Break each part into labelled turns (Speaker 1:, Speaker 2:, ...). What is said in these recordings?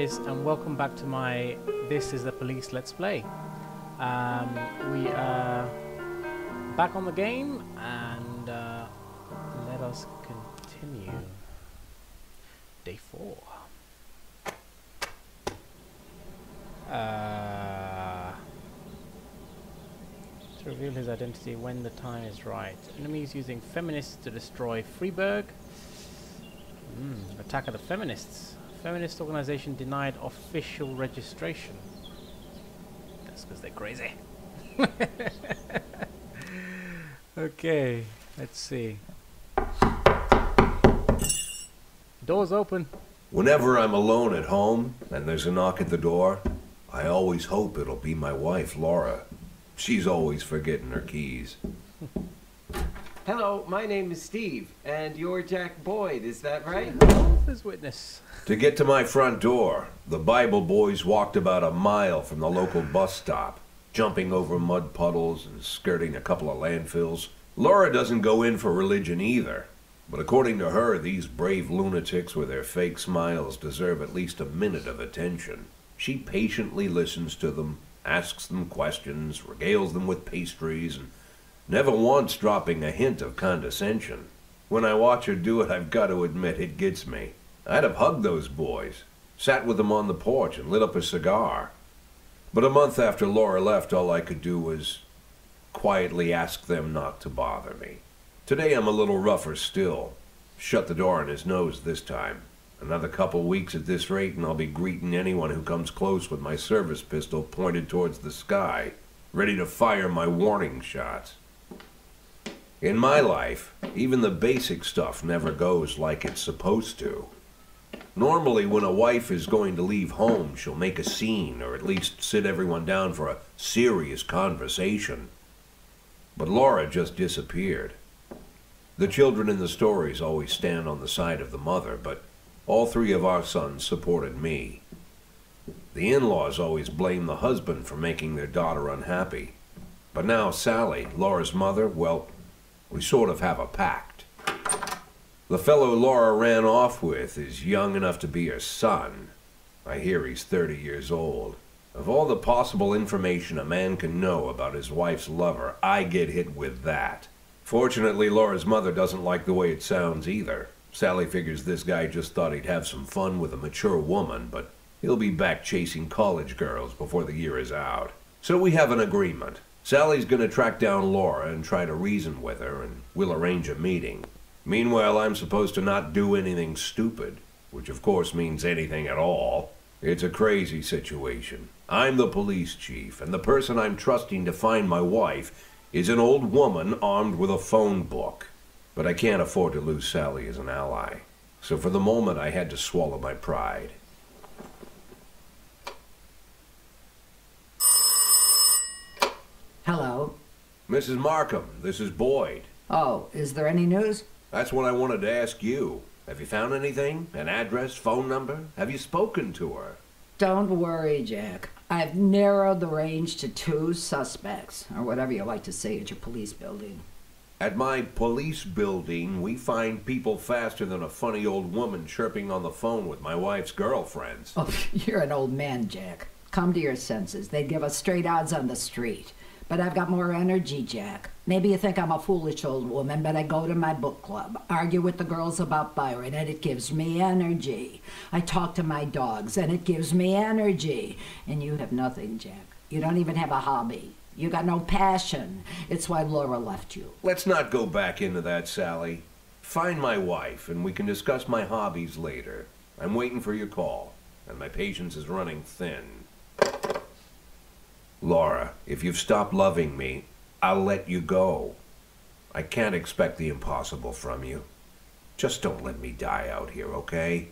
Speaker 1: guys, and welcome back to my This is the Police Let's Play. We are back on the game, and let us continue. Day 4. To reveal his identity when the time is right. Enemies using feminists to destroy Freiburg. Attack of the feminists. Feminist organization denied official registration. That's because they're crazy. Okay, let's see. Door's open.
Speaker 2: Whenever I'm alone at home and there's a knock at the door, I always hope it'll be my wife, Laura. She's always forgetting her keys.
Speaker 3: Hello, my name is Steve, and you're Jack Boyd, is that right?
Speaker 1: Both as witness.
Speaker 2: To get to my front door, the Bible boys walked about a mile from the local bus stop, jumping over mud puddles and skirting a couple of landfills. Laura doesn't go in for religion either, but according to her, these brave lunatics with their fake smiles deserve at least a minute of attention. She patiently listens to them, asks them questions, regales them with pastries, and never once dropping a hint of condescension. When I watch her do it, I've got to admit it gets me. I'd have hugged those boys, sat with them on the porch and lit up a cigar. But a month after Laura left, all I could do was quietly ask them not to bother me. Today I'm a little rougher still. Shut the door on his nose this time. Another couple weeks at this rate and I'll be greeting anyone who comes close with my service pistol pointed towards the sky, ready to fire my warning shots. In my life, even the basic stuff never goes like it's supposed to. Normally, when a wife is going to leave home, she'll make a scene, or at least sit everyone down for a serious conversation. But Laura just disappeared. The children in the stories always stand on the side of the mother, but all 3 of our sons supported me. The in-laws always blame the husband for making their daughter unhappy. But now Sally, Laura's mother, well, we sort of have a pact. The fellow Laura ran off with is young enough to be her son. I hear he's 30 years old. Of all the possible information a man can know about his wife's lover, I get hit with that. Fortunately, Laura's mother doesn't like the way it sounds either. Sally figures this guy just thought he'd have some fun with a mature woman, but he'll be back chasing college girls before the year is out. So we have an agreement. Sally's gonna track down Laura and try to reason with her, and we'll arrange a meeting. Meanwhile, I'm supposed to not do anything stupid, which of course means anything at all. It's a crazy situation. I'm the police chief, and the person I'm trusting to find my wife is an old woman armed with a phone book. But I can't afford to lose Sally as an ally. So for the moment, I had to swallow my pride.
Speaker 4: Hello.
Speaker 2: Mrs. Markham, this is Boyd.
Speaker 4: Oh, is there any news?
Speaker 2: That's what I wanted to ask you. Have you found anything? An address, phone number? Have you spoken to her?
Speaker 4: Don't worry, Jack. I've narrowed the range to 2 suspects, or whatever you like to say at your police building.
Speaker 2: At my police building, we find people faster than a funny old woman chirping on the phone with my wife's girlfriends.
Speaker 4: Oh, you're an old man, Jack. Come to your senses. They'd give us straight odds on the street. But I've got more energy, Jack. Maybe you think I'm a foolish old woman, but I go to my book club, argue with the girls about Byron, and it gives me energy. I talk to my dogs, and it gives me energy. And you have nothing, Jack. You don't even have a hobby. You got no passion. It's why Laura left you.
Speaker 2: Let's not go back into that, Sally. Find my wife, and we can discuss my hobbies later. I'm waiting for your call, and my patience is running thin. Laura, if you've stopped loving me, I'll let you go. I can't expect the impossible from you. Just don't let me die out here, okay?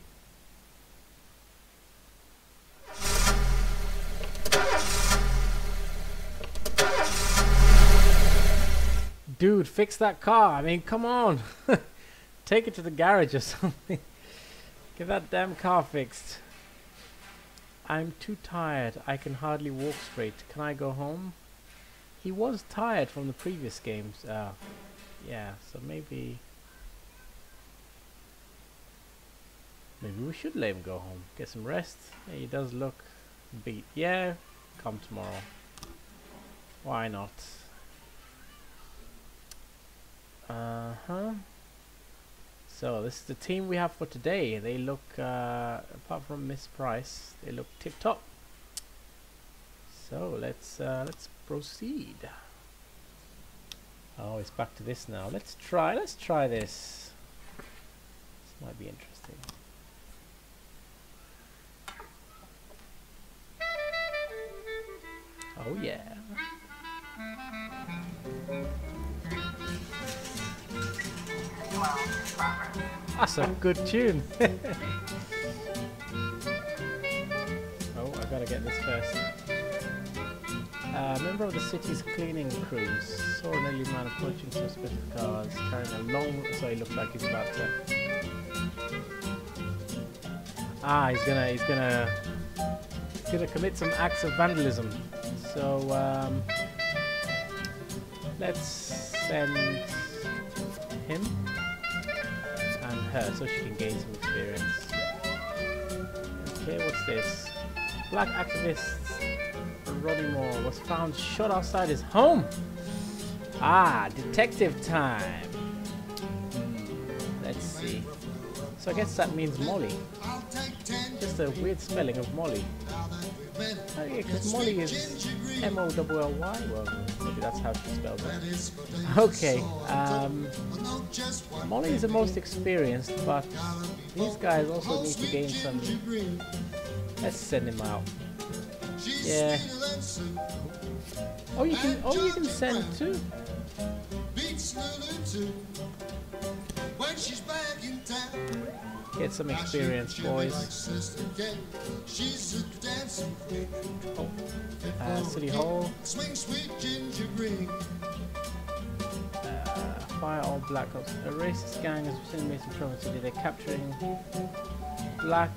Speaker 1: Dude, fix that car. I mean, come on. Take it to the garage or something. Get that damn car fixed. I'm too tired. I can hardly walk straight. Can I go home? He was tired from the previous games. Yeah, so maybe Maybe we should let him go home. Get some rest. Yeah, he does look beat. Yeah, come tomorrow. Why not? Uh-huh. So this is the team we have for today. They look, apart from Miss Price, they look tip-top. So let's proceed. Oh, it's back to this now. Let's try this. This might be interesting. Oh yeah. That's a good tune. Oh, I gotta get this first. Member of the city's cleaning crews saw an elderly man approaching suspicious cars carrying a long. So he looks like he's about to. Ah, he's gonna commit some acts of vandalism. So let's send him and her so she can gain some experience. Okay, what's this? Black activist Roddy Moore was found shot outside his home. Ah, detective time. Let's see. So I guess that means Molly. Just a weird spelling of Molly. Oh yeah, because Molly is M-O-L-L-Y. Well, maybe that's how she spells it. Okay, Molly is the most experienced, but these guys also need to gain some. Let's send him out. Yeah. Oh, you can send two. Get some experience, boys. Oh. City Hall. Fire all black ops. A racist gang has recently made some trouble in the city. They're capturing black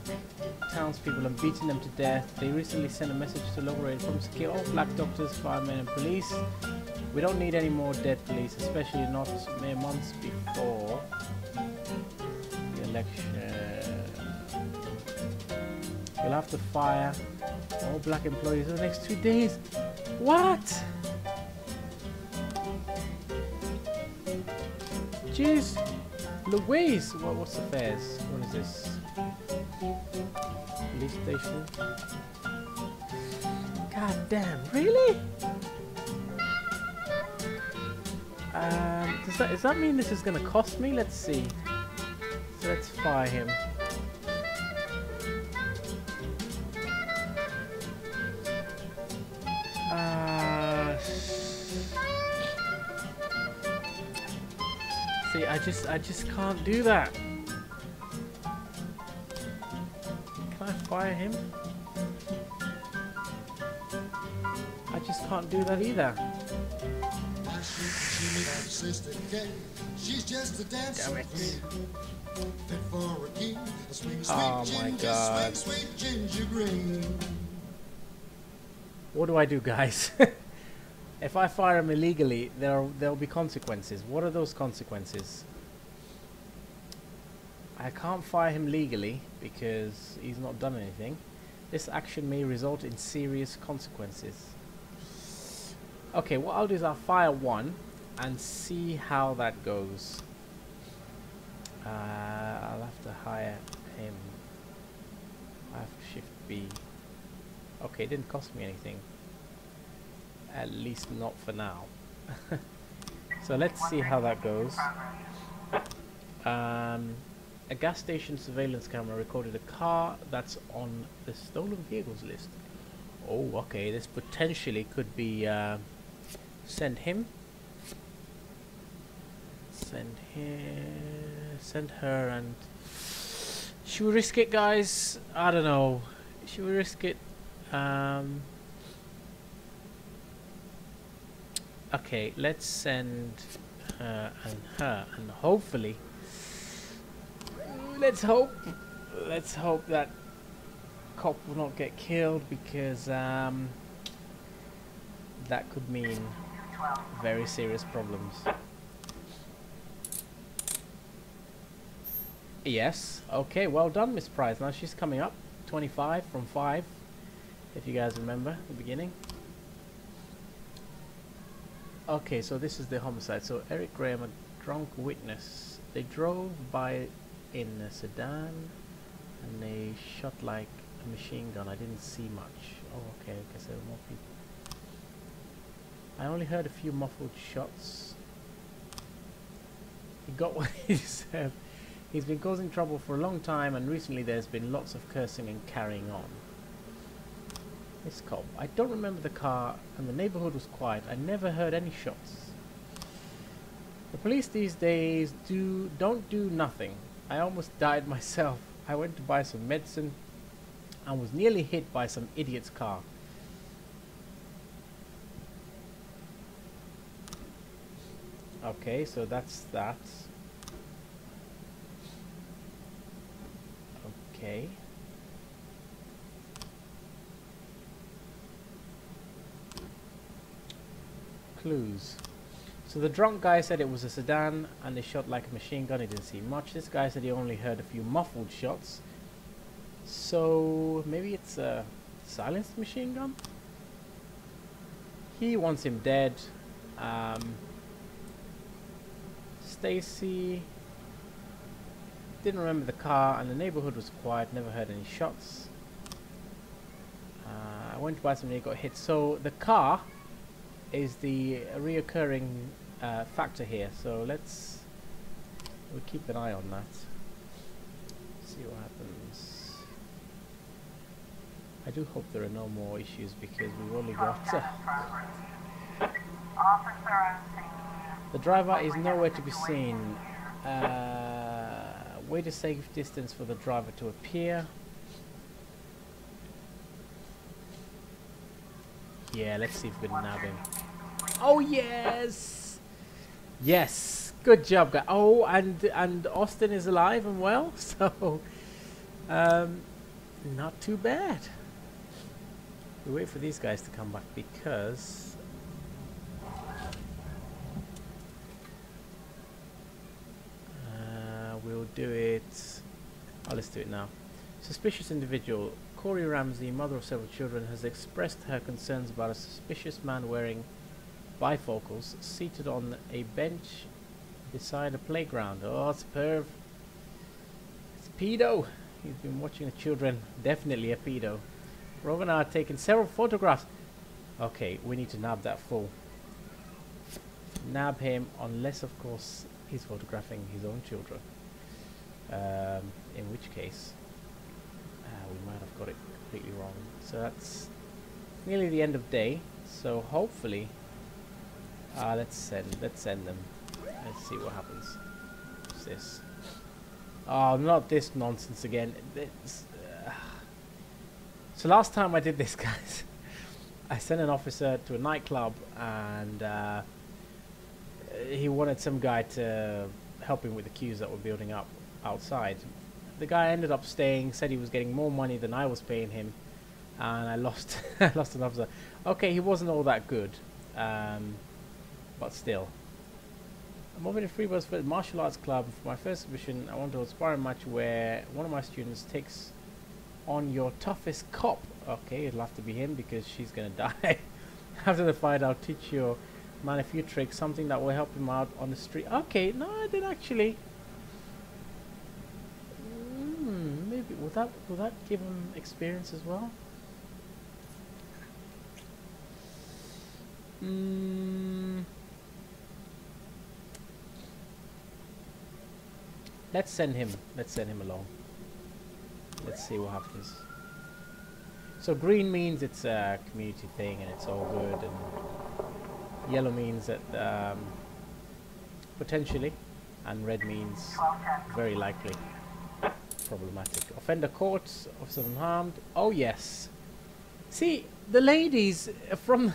Speaker 1: townspeople and beating them to death. They recently sent a message to local radio from secure all black doctors, firemen and police. We don't need any more dead police, especially not mere months before the election. You'll have to fire all black employees in the next 2 days. What? Jeez. Louise! What's the fares? What is this? Police station. God damn, really? Does that mean this is gonna cost me? Let's see. So let's fire him. See, I just can't do that. Can I fire him? I just can't do that either. Damn it. Oh my god. What do I do, guys? If I fire him illegally, there'll be consequences. What are those consequences? I can't fire him legally because he's not done anything. This action may result in serious consequences. Okay, what I'll do is I'll fire one and see how that goes. I'll have to hire him. I have to shift B. Okay, it didn't cost me anything. At least not for now. So let's see how that goes. A gas station surveillance camera recorded a car that's on the stolen vehicles list. Oh, okay, this potentially could be send him. Send her, and should we risk it, guys? I don't know. Should we risk it? Okay, let's send her, and hopefully, let's hope that cop will not get killed, because that could mean very serious problems. Yes. Okay, well done, Miss Price. Now she's coming up. 25 from 5, if you guys remember the beginning. Okay, so this is the homicide. So Eric Graham, a drunk witness. They drove by in a sedan and they shot like a machine gun. I didn't see much. Oh, okay, I guess there were more people. I only heard a few muffled shots. He got what he deserved. He's been causing trouble for a long time, and recently there's been lots of cursing and carrying on. This cop. I don't remember the car, and the neighborhood was quiet. I never heard any shots. The police these days don't do nothing. I almost died myself. I went to buy some medicine and was nearly hit by some idiot's car. Okay, so that's that. Okay. Clues. So the drunk guy said it was a sedan and they shot like a machine gun. He didn't see much. This guy said he only heard a few muffled shots. So maybe it's a silenced machine gun? He wants him dead. Stacy didn't remember the car and the neighborhood was quiet, never heard any shots. I went to buy something, got hit. So the car is the reoccurring factor here. So we'll keep an eye on that. See what happens. I do hope there are no more issues because we've only got... the driver is nowhere to be seen. Wait a safe distance for the driver to appear. Yeah, let's see if we can nab him. Oh yes! Yes! Good job, guys. Oh, and Austin is alive and well, so not too bad. We wait for these guys to come back because we'll do it. Oh, let's do it now. Suspicious individual. Corey Ramsey, mother of several children, has expressed her concerns about a suspicious man wearing bifocals seated on a bench beside a playground. Oh, it's a perv. It's a pedo. He's been watching the children. Definitely a pedo. Rob and I have taken several photographs. Okay, we need to nab that fool. Nab him, unless of course he's photographing his own children. In which case we might have got it completely wrong. So that's nearly the end of day. So hopefully, let's send them. Let's see what happens. What's this? Oh, not this nonsense again. So last time I did this, guys, I sent an officer to a nightclub and he wanted some guy to help him with the queues that were building up outside. The guy ended up staying, said he was getting more money than I was paying him, and I lost I lost an officer. Okay, he wasn't all that good, but still. I'm moving to Freebirds for the martial arts club. For my first exhibition, I want to inspire a match where one of my students takes on your toughest cop. Okay, it'll have to be him because she's gonna die. After the fight, I'll teach your man a few tricks, something that will help him out on the street. Okay, no, I did actually. Maybe will that give him experience as well? Let's send him along. Let's see what happens. So green means it's a community thing and it's all good, and yellow means that potentially, and red means very likely. Problematic. Offender caught, officer unharmed. Oh yes. See, the ladies from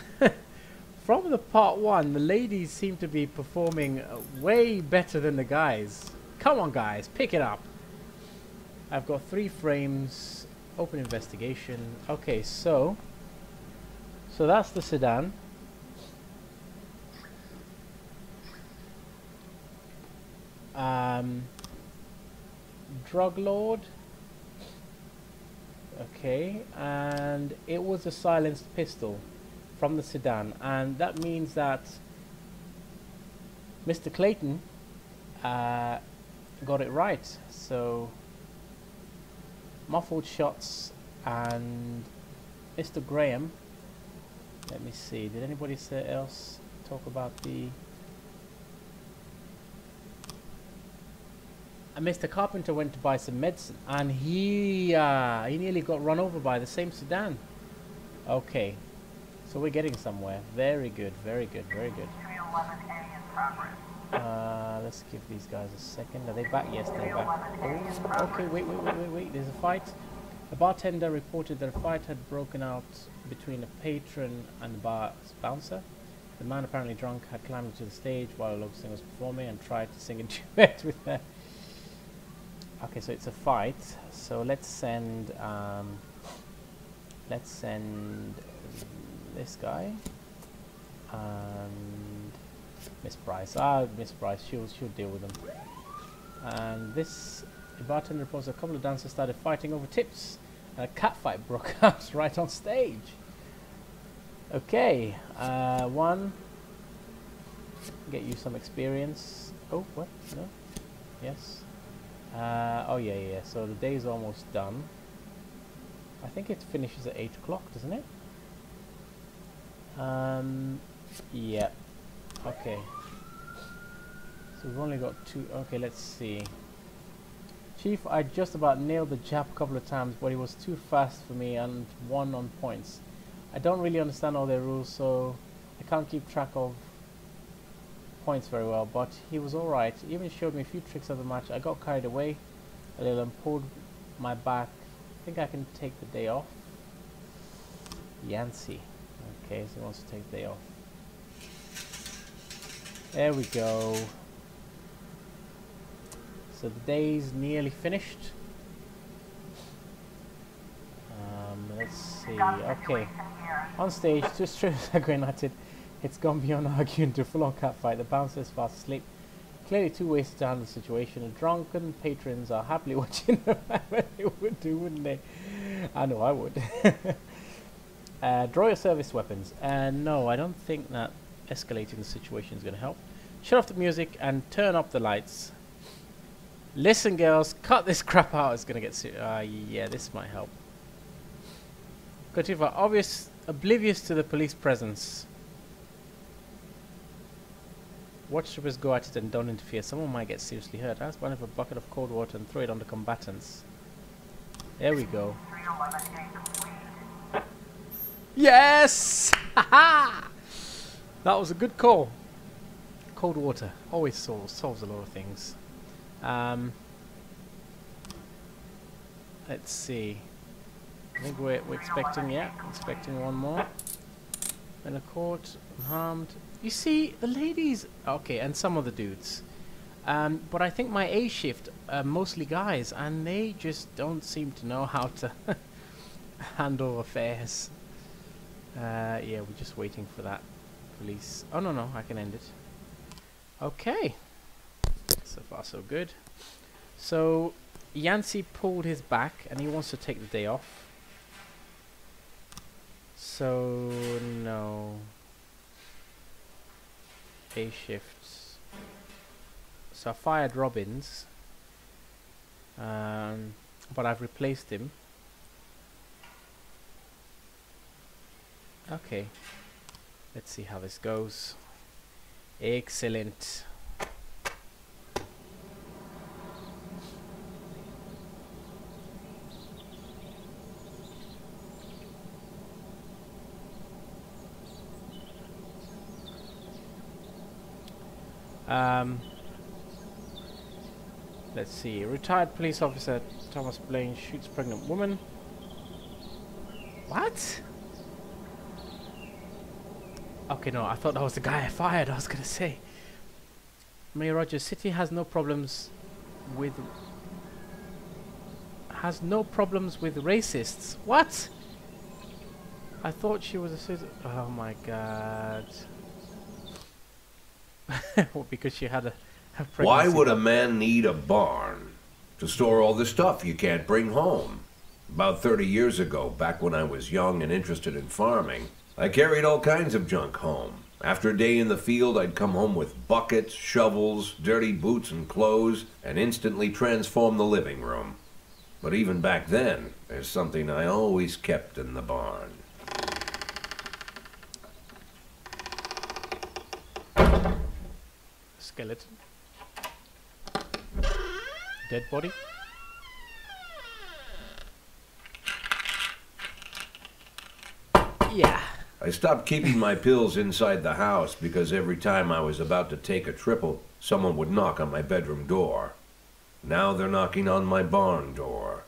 Speaker 1: from the part 1, the ladies seem to be performing way better than the guys. Come on guys, pick it up. I've got 3 frames. Open investigation. Okay, so that's the sedan. drug lord. Okay, and it was a silenced pistol from the sedan, and that means that Mr. Clayton got it right. So muffled shots, and Mr. Graham, let me see, did anybody else talk about the and Mr. Carpenter went to buy some medicine, and he nearly got run over by the same sedan. Okay, so we're getting somewhere. Very good, very good, very good. Let's give these guys a second. Are they back? Yes, they're back. Oh, okay, wait. There's a fight. The bartender reported that a fight had broken out between a patron and the bar's bouncer. The man, apparently drunk, had climbed onto the stage while a local singer was performing and tried to sing a duet with her. Okay, so it's a fight. So let's send this guy and Miss Bryce. Miss Bryce, she'll deal with them. And this, the bartender reports a couple of dancers started fighting over tips. A cat fight broke out right on stage. Okay, one. Get you some experience. Oh, what? No. Yes. Oh yeah. So the day's almost done. I think it finishes at 8 o'clock, doesn't it? Yeah. Okay. So we've only got 2. Okay, let's see. Chief, I just about nailed the jab a couple of times, but he was too fast for me and won on points. I don't really understand all their rules, so I can't keep track of points very well, but he was alright. He even showed me a few tricks of the match. I got carried away a little and pulled my back. I think I can take the day off. Yancey. Okay, so he wants to take the day off. There we go. So the day's nearly finished. Let's see. Okay. On stage, two strippers are going at it. It's gone beyond arguing to full-on catfight. The bouncer is fast asleep. Clearly too wasted to handle the situation. The drunken patrons are happily watching the match. They would do, wouldn't they? I know I would. Draw your service weapons. No, I don't think that escalating the situation is going to help. Shut off the music and turn up the lights. Listen, girls, cut this crap out. It's going to get serious. Yeah, this might help. Continue. Oblivious to the police presence. Watch strippers go at it and don't interfere. Someone might get seriously hurt. Ask one of a bucket of cold water and throw it on the combatants. There we go. Yes! That was a good call. Cold water always solves a lot of things. Let's see. I think we're expecting, expecting one more. In a court, unharmed. You see, the ladies, okay, and some of the dudes. But I think my A shift, mostly guys, and they just don't seem to know how to handle affairs. Yeah, we're just waiting for that police. Oh, no, I can end it. Okay. So far, so good. So, Yancey pulled his back, and he wants to take the day off. So, no. A shifts. So I fired Robbins, but I've replaced him. Okay, let's see how this goes. Excellent. Let's see. Retired police officer Thomas Blaine shoots pregnant woman. What? Okay, no, I thought that was the guy I fired. I was gonna say. Mayor Rogers, city has no problems with racists. What? I thought she was a citizen. Oh my god. Well, because she had a pregnancy.
Speaker 2: Why would a man need a barn? To store all the stuff you can't bring home. About 30 years ago, back when I was young and interested in farming, I carried all kinds of junk home. After a day in the field, I'd come home with buckets, shovels, dirty boots and clothes, and instantly transform the living room. But even back then, there's something I always kept in the barn.
Speaker 1: Skeleton. Dead body. Yeah.
Speaker 2: I stopped keeping my pills inside the house because every time I was about to take a triple, someone would knock on my bedroom door. Now they're knocking on my barn door.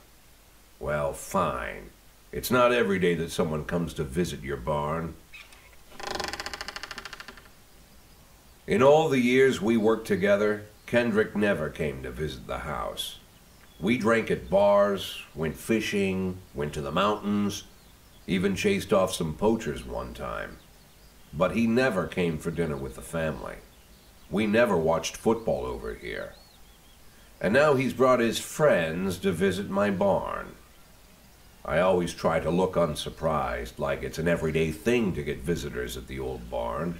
Speaker 2: Well, fine. It's not every day that someone comes to visit your barn. In all the years we worked together, Kendrick never came to visit the house. We drank at bars, went fishing, went to the mountains, even chased off some poachers one time. But he never came for dinner with the family. We never watched football over here. And now he's brought his friends to visit my barn. I always try to look unsurprised, like it's an everyday thing to get visitors at the old barn,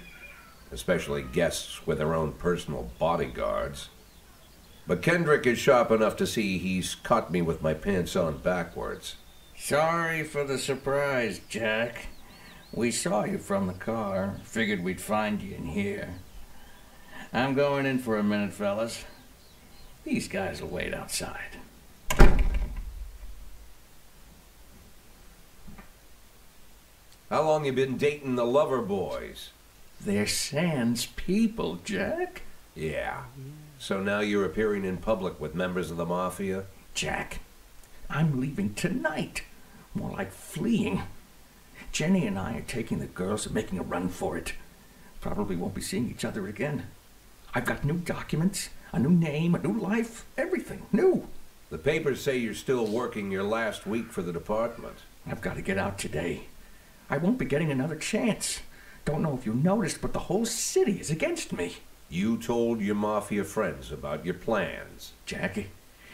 Speaker 2: especially guests with their own personal bodyguards. But Kendrick is sharp enough to see he's caught me with my pants on backwards.
Speaker 5: Sorry for the surprise, Jack. We saw you from the car. Figured we'd find you in here. I'm going in for a minute, fellas. These guys will wait outside.
Speaker 2: How long you been dating the lover boys?
Speaker 5: They're sans people, Jack.
Speaker 2: Yeah. So now you're appearing in public with members of the Mafia?
Speaker 5: Jack, I'm leaving tonight. More like fleeing. Jenny and I are taking the girls and making a run for it. Probably won't be seeing each other again. I've got new documents, a new name, a new life, everything new.
Speaker 2: The papers say you're still working your last week for the department.
Speaker 5: I've got to get out today. I won't be getting another chance. Don't know if you noticed, but the whole city is against me.
Speaker 2: You told your Mafia friends about your plans.
Speaker 5: Jackie,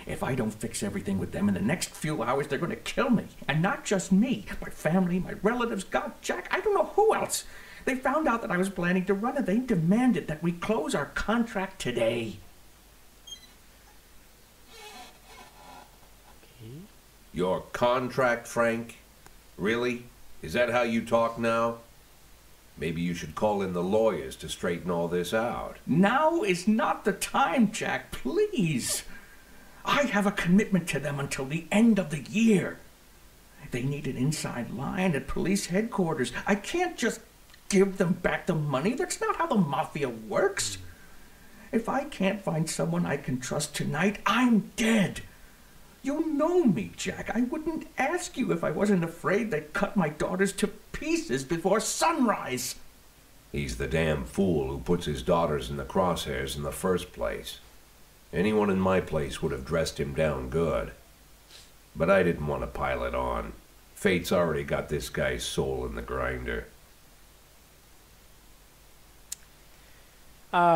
Speaker 5: if I don't fix everything with them in the next few hours, they're going to kill me. And not just me, my family, my relatives, God, Jack, I don't know who else. They found out that I was planning to run and they demanded that we close our contract today.
Speaker 1: Okay.
Speaker 2: Your contract, Frank? Really? Is that how you talk now? Maybe you should call in the lawyers to straighten all this out.
Speaker 5: Now is not the time, Jack, please. I have a commitment to them until the end of the year. They need an inside line at police headquarters. I can't just give them back the money. That's not how the Mafia works. If I can't find someone I can trust tonight, I'm dead. You know me, Jack. I wouldn't ask you if I wasn't afraid they'd cut my daughters to pieces before sunrise.
Speaker 2: He's the damn fool who puts his daughters in the crosshairs in the first place. Anyone in my place would have dressed him down good. But I didn't want to pile it on. Fate's already got this guy's soul in the grinder.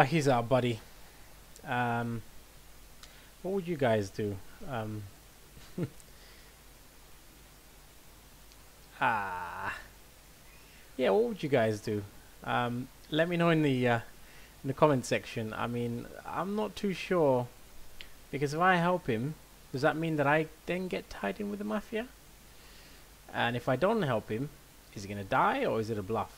Speaker 1: He's our buddy. What would you guys do? Yeah, what would you guys do? Let me know in the comment section. I mean, I'm not too sure, because if I help him, does that mean that I then get tied in with the Mafia? And if I don't help him, is he gonna die or is it a bluff?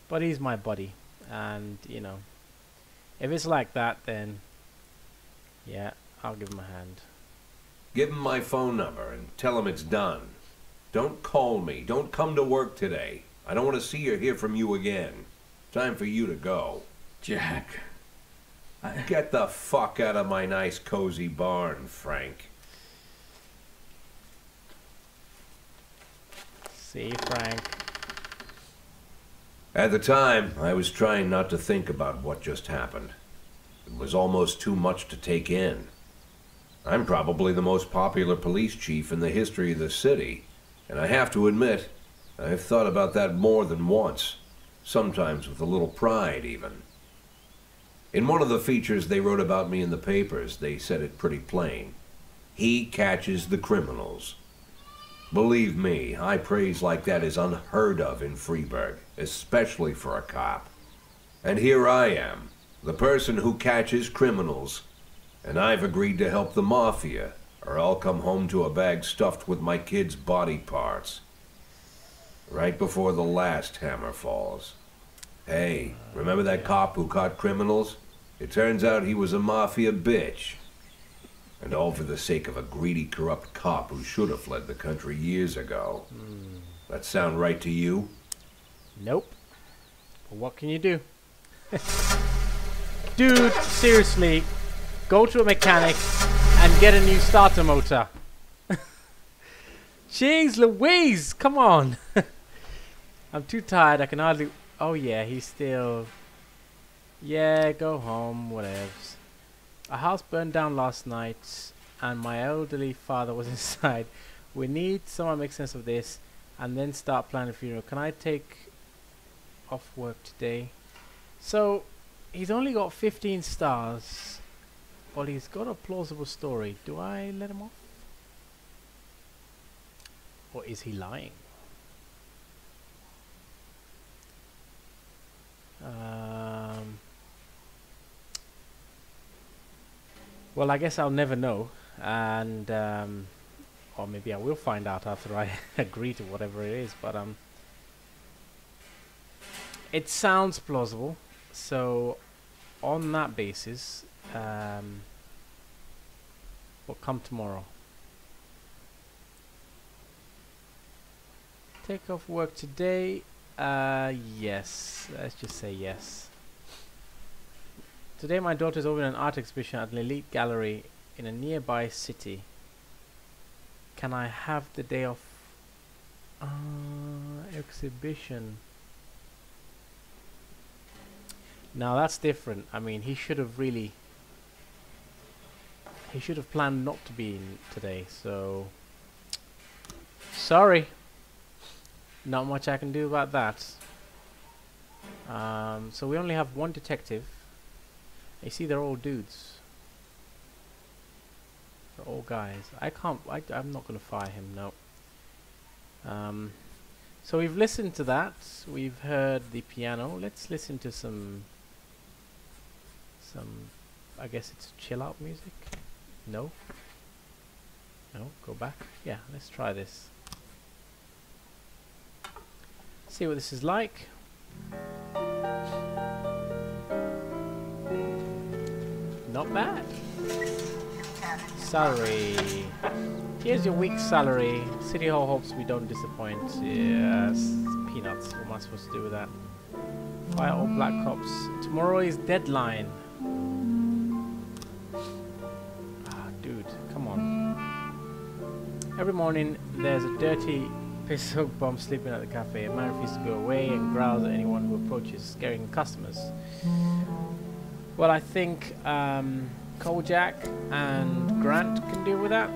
Speaker 1: But he's my buddy, and you know, if it's like that, then yeah, I'll give him a hand.
Speaker 2: Give him my phone number and tell him it's done. Don't call me. Don't come to work today. I don't want to see or hear from you again. Time for you to go.
Speaker 5: Jack,
Speaker 2: Get the fuck out of my nice cozy barn, Frank.
Speaker 1: See, Frank.
Speaker 2: At the time, I was trying not to think about what just happened. It was almost too much to take in. I'm probably the most popular police chief in the history of the city, and I have to admit, I've thought about that more than once, sometimes with a little pride even. In one of the features they wrote about me in the papers, they said it pretty plain. He catches the criminals. Believe me, high praise like that is unheard of in Freeburg, especially for a cop. And here I am, the person who catches criminals, and I've agreed to help the mafia, or I'll come home to a bag stuffed with my kids' body parts. Right before the last hammer falls. Hey, remember that cop who caught criminals? It turns out he was a mafia bitch. And all for the sake of a greedy, corrupt cop who should have fled the country years ago. That sound right to you?
Speaker 1: Nope. But what can you do? Dude, seriously, go to a mechanic and get a new starter motor. Jeez Louise, come on. I'm too tired, I can hardly... Oh yeah, he's still... Yeah, go home, whatevs. A house burned down last night and my elderly father was inside. We need someone to make sense of this and then start planning a funeral. Can I take off work today? So, he's only got 15 stars. Well, he's got a plausible story. Do I let him off? Or is he lying? Well, I guess I'll never know, and or maybe I will find out after I agree to whatever it is. But it sounds plausible, so on that basis, we'll come tomorrow. Take off work today. Yes, let's just say yes. Today my daughter's over an art exhibition at an elite gallery in a nearby city. Can I have the day off? Exhibition. Now that's different. I mean, he should have planned not to be in today, so sorry. Not much I can do about that. So we only have one detective. You see, they're all dudes. They're all guys. I'm not going to fire him, no. So we've listened to that. We've heard the piano. Let's listen to some, I guess it's chill out music. No? No? Go back? Yeah, let's try this. See what this is like. Not bad. Salary. Here's your week's salary. City Hall hopes we don't disappoint. Yes, peanuts. What am I supposed to do with that? Fire all black cops. Tomorrow is deadline. Ah, dude, come on. Every morning there's a dirty piss-soaked bum sleeping at the cafe. A man refuses to go away and growls at anyone who approaches, scaring customers. Well, I think Kojak and Grant can deal with that.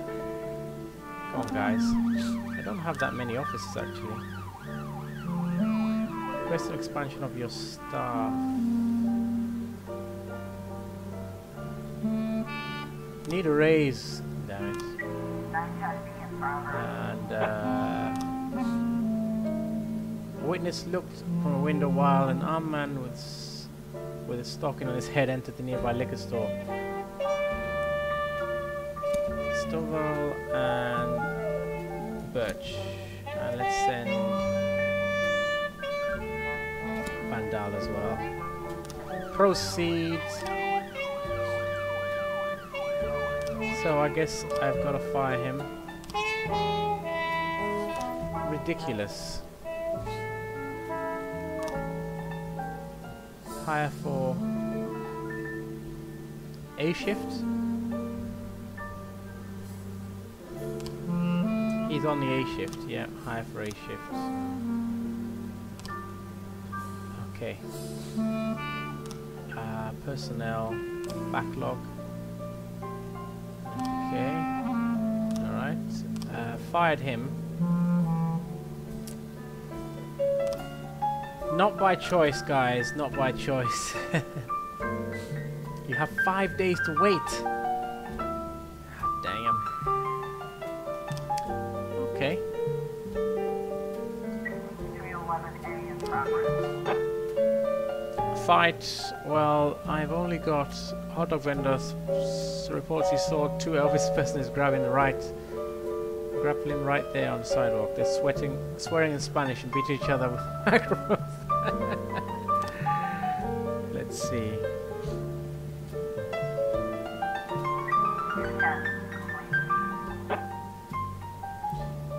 Speaker 1: Come on, guys. I don't have that many officers, actually. Request an expansion of your staff. Need a raise. Damn it. And a witness looked from a window while an armed man with a stocking on his head entered the nearby liquor store. Stovall and Birch. And let's send Vandal as well. Proceed. So I guess I've got to fire him. Ridiculous. Hire for A shift. He's on the A shift, yeah, hire for A shift. Okay. Personnel backlog. Okay. Alright. Fired him. Not by choice, guys, not by choice. have 5 days to wait. Damn. Okay. Fight. Well, I've only got hot dog vendors. Reports he saw 2 Elvis impersonators grabbing grappling right there on the sidewalk. They're swearing in Spanish and beating each other with microphones. Let's see.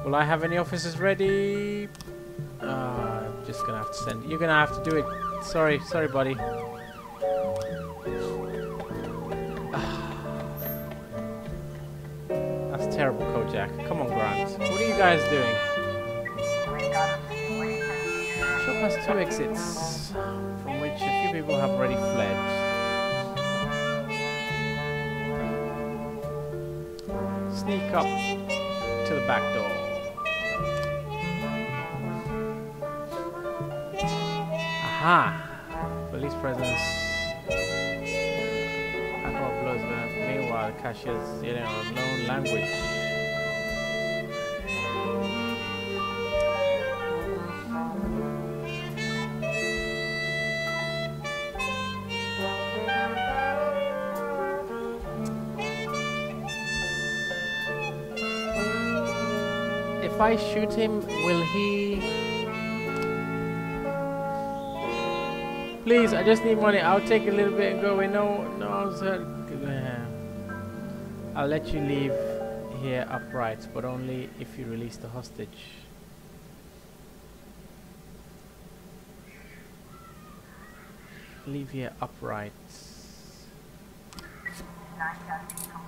Speaker 1: Will I have any officers ready? Just gonna have to send. You're gonna have to do it. Sorry, buddy. That's terrible, Kojak. Come on, Grant. What are you guys doing? Shop has 2 exits, from which a few people have already fled. Sneak up to the back door. Aha! Police presence. Alcohol blows them. Meanwhile, the cashier's yelling on a known language. If I shoot him, will he... Please, I just need money. I'll take a little bit and go away. No, sir. I'll let you leave here upright, but only if you release the hostage. Leave here upright.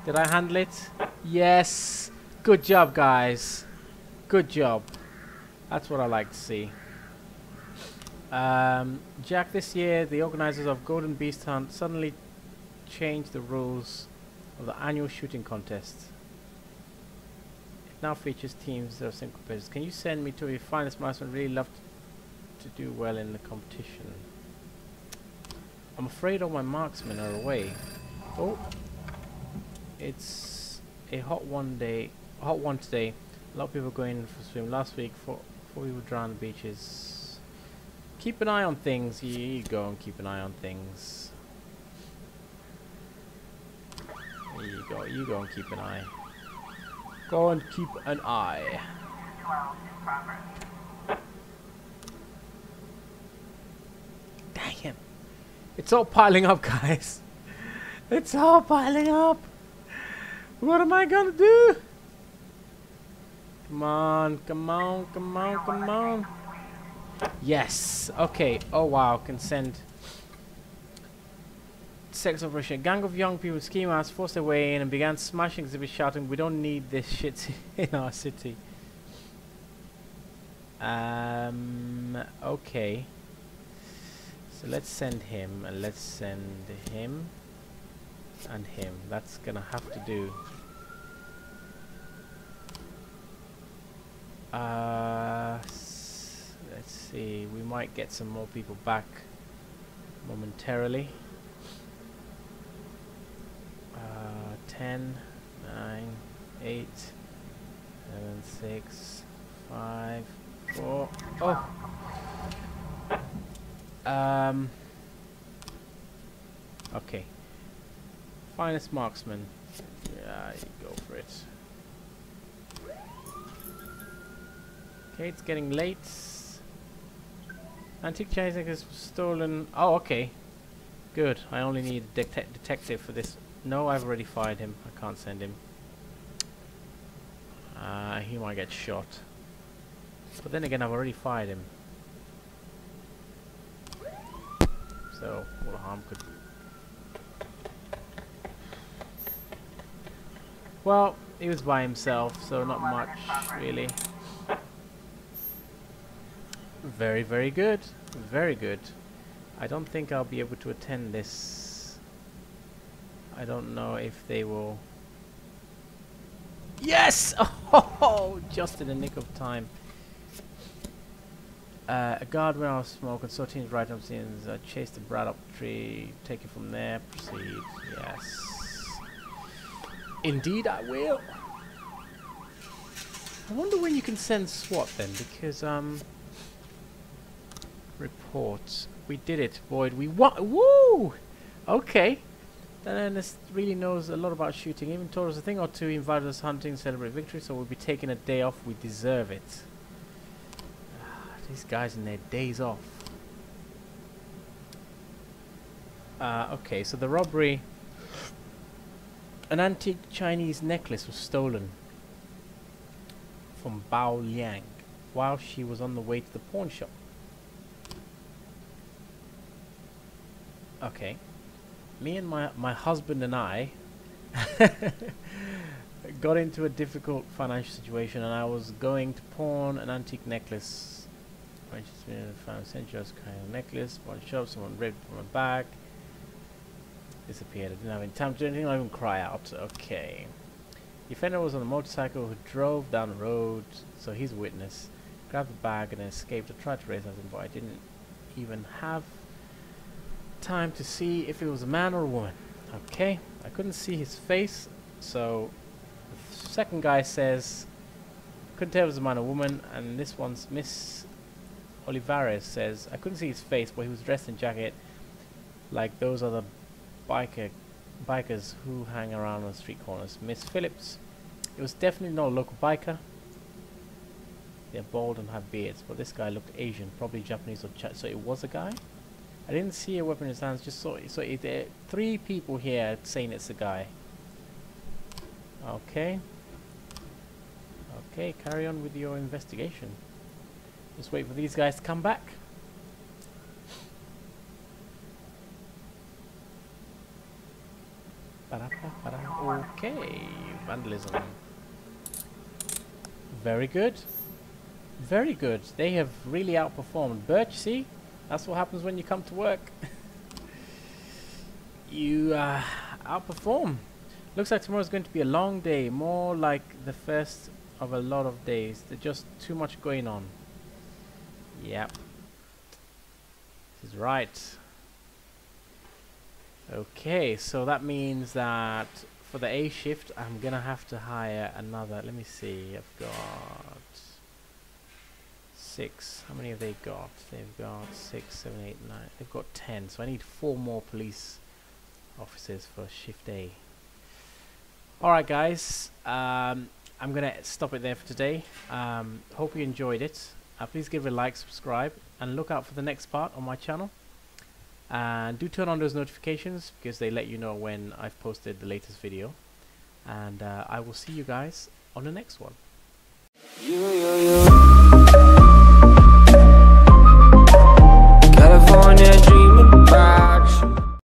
Speaker 1: Did I handle it? Yes. Good job, guys. Good job. That's what I like to see. Jack, this year the organizers of Golden Beast Hunt suddenly changed the rules of the annual shooting contest. It now features teams that are single players. Can you send me to your finest marksman? Really love to do well in the competition. I'm afraid all my marksmen are away. Oh, it's a hot one today. A lot of people going for a swim last week. 4 people drowned on the beaches. Keep an eye on things. You go and keep an eye on things. You go and keep an eye. Go and keep an eye. Damn. It's all piling up, guys. It's all piling up. What am I gonna do? Come on, come on, come on, come on. Yes. Okay. Oh wow. Can send. Sex operation. A gang of young people scheme out, forced their way in, and began smashing exhibits, shouting, "We don't need this shit in our city." Okay. So let's send him, and let's send him, and him. That's gonna have to do. Let's see, we might get some more people back momentarily. 10, 9, 8, 7, 6, 5, 4. Oh! Okay. Finest marksman. Yeah, you go for it. Okay, it's getting late. Antique Chinese necklace was stolen. Oh, okay. Good. I only need a detective for this. No, I've already fired him. I can't send him. He might get shot. But then again, I've already fired him. So, what harm could... Well, he was by himself, so not much, really. Very, very good. Very good. I don't think I'll be able to attend this. I don't know if they will... Yes! Oh, just in the nick of time. A guard went out of smoke and saw teens right up scenes. Chase the brat up the tree. Take it from there. Proceed. Yes. Indeed, I will. I wonder when you can send SWAT then, because reports. We did it, Boyd. We won. Woo! Okay. Then this really knows a lot about shooting. Even told us a thing or two. He invited us hunting, celebrate victory. So we'll be taking a day off. We deserve it. These guys in their days off. Okay, so the robbery. An antique Chinese necklace was stolen from Bao Liang while she was on the way to the pawn shop. Okay. Me and my husband and I got into a difficult financial situation, and I was going to pawn an antique necklace. When she's been found centuries kind of necklace, pawn shop, someone ripped from my bag. Disappeared. I didn't have any time to do anything, not even cry out. Okay. The offender was on a motorcycle who drove down the road, so he's a witness. Grabbed the bag and then escaped. I tried to raise him, but I didn't even have time to see if it was a man or a woman. Okay. I couldn't see his face, so the second guy says couldn't tell if it was a man or woman, and this one's Miss Olivares says I couldn't see his face, but he was dressed in jacket like those other bikers who hang around on street corners. Miss Phillips, it was definitely not a local biker. They're bald and have beards, but this guy looked Asian, probably Japanese or so it was a guy. I didn't see a weapon in his hands, just saw it. So there are 3 people here saying it's a guy. Okay. Okay, carry on with your investigation. Just wait for these guys to come back. Okay, vandalism. Very good. Very good. They have really outperformed. Birch, see? That's what happens when you come to work. You outperform. Looks like tomorrow's going to be a long day. More like the first of a lot of days. There's just too much going on. Yep. This is right. Okay, so that means that for the A shift, I'm going to have to hire another. Let me see. I've got 6. How many have they got? They've got 6, 7, 8, 9. They've got 10. So I need 4 more police officers for shift A. Alright guys, I'm going to stop it there for today. Hope you enjoyed it. Please give it a like, subscribe, and look out for the next part on my channel. And do turn on those notifications because they let you know when I've posted the latest video. And I will see you guys on the next one.